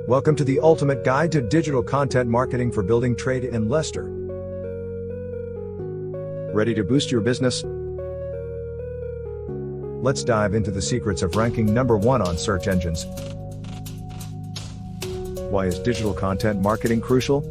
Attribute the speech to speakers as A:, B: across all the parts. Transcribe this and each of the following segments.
A: Welcome to the ultimate guide to digital content marketing for building trade in Leicester. Ready to boost your business? Let's dive into the secrets of ranking number 1 on search engines. Why is digital content marketing crucial?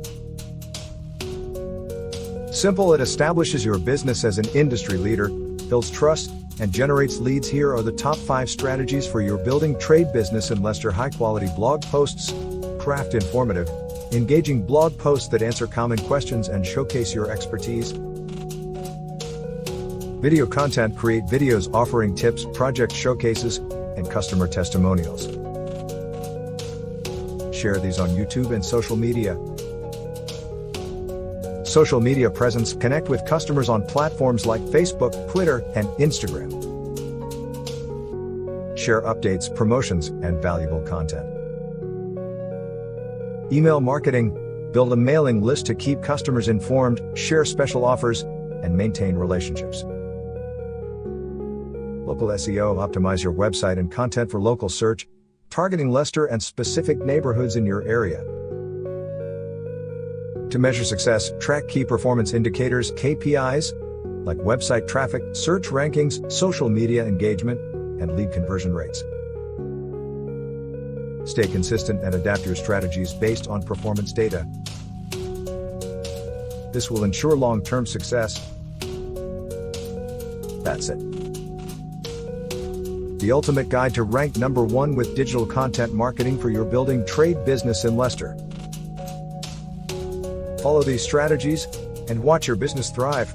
A: Simple, it establishes your business as an industry leader, builds trust, and generates leads. Here are the top 5 strategies for your building trade business in Leicester. High-quality blog posts. Craft informative, engaging blog posts that answer common questions and showcase your expertise. Video content. Create videos offering tips, project showcases, and customer testimonials. Share these on YouTube and social media. Social media presence. Connect with customers on platforms like Facebook, Twitter, and Instagram. Share updates, promotions, and valuable content. Email marketing. Build a mailing list to keep customers informed, share special offers, and maintain relationships. Local SEO. Optimize your website and content for local search, targeting Leicester and specific neighborhoods in your area. To measure success, track key performance indicators (KPIs) like website traffic, search rankings, social media engagement, and lead conversion rates. Stay consistent and adapt your strategies based on performance data. This will ensure long-term success. That's it. The ultimate guide to rank number 1 with digital content marketing for your building trade business in Leicester. Follow these strategies and watch your business thrive.